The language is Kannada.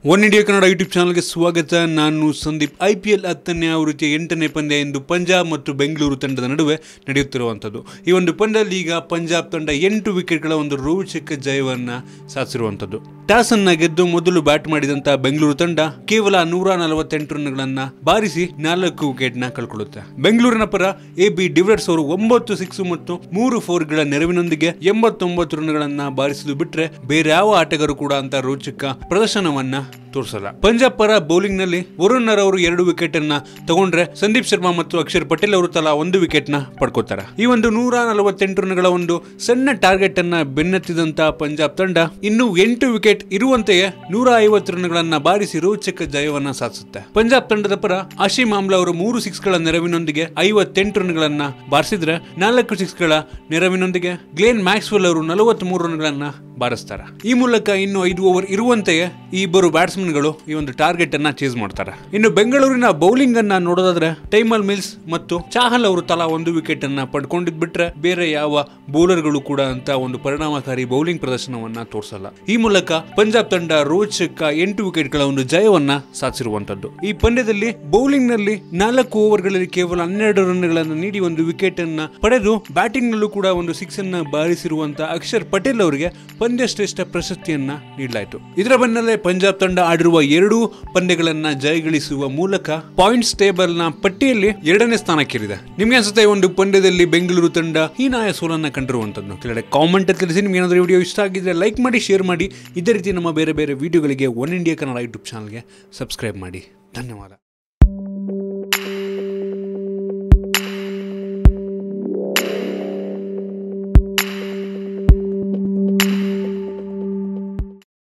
ಒನ್ ಇಂಡಿಯಾ ಕನ್ನಡ ಯೂಟ್ಯೂಬ್ ಚಾನಲ್ಗೆ ಸ್ವಾಗತ. ನಾನು ಸಂದೀಪ್. IPL 10ನೇ ಆವೃತ್ತಿಯ 8ನೇ ಪಂದ್ಯ ಎಂದು ಪಂಜಾಬ್ ಮತ್ತು ಬೆಂಗಳೂರು ತಂಡದ ನಡುವೆ ನಡೆಯುತ್ತಿರುವಂಥದ್ದು. ಈ ಒಂದು ಪಂದ್ಯದಲ್ಲಿ ಈಗ ಪಂಜಾಬ್ ತಂಡ 8 ವಿಕೆಟ್ಗಳ ಒಂದು ರೋಚಕ ಜಯವನ್ನು ಸಾಧಿಸಿರುವಂಥದ್ದು. ಟಾಸ್ ಅನ್ನ ಗೆದ್ದು ಮೊದಲು ಬ್ಯಾಟ್ ಮಾಡಿದಂತಹ ಬೆಂಗಳೂರು ತಂಡ ಕೇವಲ 148 ರನ್ಗಳನ್ನು ಬಾರಿಸಿ 4 ವಿಕೆಟ್ನ ಕಳ್ಕೊಳ್ಳುತ್ತೆ. ಬೆಂಗಳೂರಿನ ಪರ AB ಡಿವಿಲಿಯರ್ಸ್ ಅವರು 9 ಸಿಕ್ಸ್ ಮತ್ತು 3 4ಗಳ ನೆರವಿನೊಂದಿಗೆ 89 ರನ್ಗಳನ್ನು ಬಾರಿಸಿದ್ದು ಬಿಟ್ರೆ ಬೇರೆ ಯಾವ ಆಟಗಾರರು ಕೂಡ ಅಂತ ರೋಚಕ ಪ್ರದರ್ಶನವನ್ನ ತೋರಿಸಲ್ಲ. ಪಂಜಾಬ್ ಪರ ಬೌಲಿಂಗ್ ನಲ್ಲಿ ವರುಣ್ ನರ್ ಅವರು 2 ವಿಕೆಟ್ ಅನ್ನ ತಗೊಂಡ್ರೆ ಸಂದೀಪ್ ಶರ್ಮಾ ಮತ್ತು ಅಕ್ಷರ್ ಪಟೇಲ್ ಅವರು ತಲಾ 1 ವಿಕೆಟ್ ನ ಪಡ್ಕೋತಾರೆ. ಈ ಒಂದು 148 ರನ್ಗಳ ಒಂದು ಸಣ್ಣ ಟಾರ್ಗೆಟ್ ಅನ್ನ ಬೆನ್ನತ್ತಿದಂತ ಪಂಜಾಬ್ ತಂಡ ಇನ್ನು 8 ವಿಕೆಟ್ ಇರುವಂತೆಯೇ 150 ರನ್ಗಳನ್ನ ಬಾರಿಸಿ ರೋಚಕ ಜಯವನ್ನ ಸಾಧಿಸುತ್ತೆ. ಪಂಜಾಬ್ ತಂಡದ ಪರ ಆಶಿಮ್ ಆಮ್ಲಾ ಅವರು 3 ಸಿಕ್ಸ್ಗಳ ನೆರವಿನೊಂದಿಗೆ 58 ರನ್ಗಳನ್ನ ಬಾರಿಸಿದ್ರೆ 4 ಸಿಕ್ಸ್ಗಳ ನೆರವಿನೊಂದಿಗೆ ಗ್ಲೇನ್ ಮ್ಯಾಕ್ಸ್ವೆಲ್ ಅವರು 43 ರನ್ಗಳನ್ನ ಬಾರಿಸ್ತಾರೆ. ಈ ಮೂಲಕ ಇನ್ನು 5 ಓವರ್ ಇರುವಂತೆಯೇ ಈ ಇಬ್ಬರು ಬ್ಯಾಟ್ಸ್ಮನ್ಗಳು ಈ ಒಂದು ಟಾರ್ಗೆಟ್ ಅನ್ನ ಚೇಸ್ ಮಾಡ್ತಾರೆ. ಇನ್ನು ಬೆಂಗಳೂರಿನ ಬೌಲಿಂಗ್ ಅನ್ನ ನೋಡೋದಾದ್ರೆ ಟೈಮಲ್ ಮಿಲ್ಸ್ ಮತ್ತು ಚಾಹಲ್ ಅವರು ತಲಾ 1 ವಿಕೆಟ್ ಅನ್ನ ಪಡ್ಕೊಂಡಿದ್ ಬಿಟ್ರೆ ಬೇರೆ ಯಾವ ಬೌಲರ್ಗಳು ಕೂಡ ಅಂತ ಒಂದು ಪರಿಣಾಮಕಾರಿ ಬೌಲಿಂಗ್ ಪ್ರದರ್ಶನವನ್ನ ತೋರಿಸಲ್ಲ. ಈ ಮೂಲಕ ಪಂಜಾಬ್ ತಂಡ ರೋಚಕ 8 ವಿಕೆಟ್ಗಳ ಒಂದು ಜಯವನ್ನ ಸಾಧಿಸಿರುವಂತದ್ದು. ಈ ಪಂದ್ಯದಲ್ಲಿ ಬೌಲಿಂಗ್ ನಲ್ಲಿ 4 ಓವರ್ಗಳಲ್ಲಿ ಕೇವಲ 12 ರನ್ಗಳನ್ನು ನೀಡಿ 1 ವಿಕೆಟ್ ಅನ್ನ ಪಡೆದು ಬ್ಯಾಟಿಂಗ್ ನಲ್ಲೂ ಕೂಡ ಒಂದು 6 ಅನ್ನ ಬಾರಿಸಿರುವಂತಹ ಅಕ್ಷರ್ ಪಟೇಲ್ ಅವರಿಗೆ ಪಂದ್ಯ ಶ್ರೇಷ್ಠ ಪ್ರಶಸ್ತಿಯನ್ನ ನೀಡಲಾಯಿತು. ಇದರ ಬೆನ್ನಲ್ಲೇ ಪಂಜಾಬ್ ತಂಡ ಆಡಿರುವ 2 ಪಂದ್ಯಗಳನ್ನ ಜಯಗಳಿಸುವ ಮೂಲಕ ಪಾಯಿಂಟ್ಸ್ ಟೇಬಲ್ ನ ಪಟ್ಟಿಯಲ್ಲಿ 2ನೇ ಸ್ಥಾನಕ್ಕೇರಿದೆ. ನಿಮ್ಗೆ ಅನ್ಸುತ್ತೆ ಈ ಒಂದು ಪಂದ್ಯದಲ್ಲಿ ಬೆಂಗಳೂರು ತಂಡ ಹೀನಾಯ ಸೋಲನ್ನ ಕಂಡಿರುವಂತದ್ದು? ಕೆಳಗಡೆ ಕಾಮೆಂಟ್ ತಿಳಿಸಿ. ನಿಮ್ಗೆ ಏನಾದರೂ ವಿಡಿಯೋ ಇಷ್ಟ ಆಗಿದ್ರೆ ಲೈಕ್ ಮಾಡಿ, ಶೇರ್ ಮಾಡಿ. ಇದೇ ರೀತಿ ನಮ್ಮ ಬೇರೆ ಬೇರೆ ವಿಡಿಯೋಗಳಿಗೆ ಒನ್ ಇಂಡಿಯಾ ಕನ್ನಡ ಯೂಟ್ಯೂಬ್ ಚಾನಲ್ಗೆ ಸಬ್ಸ್ಕ್ರೈಬ್ ಮಾಡಿ. ಧನ್ಯವಾದ.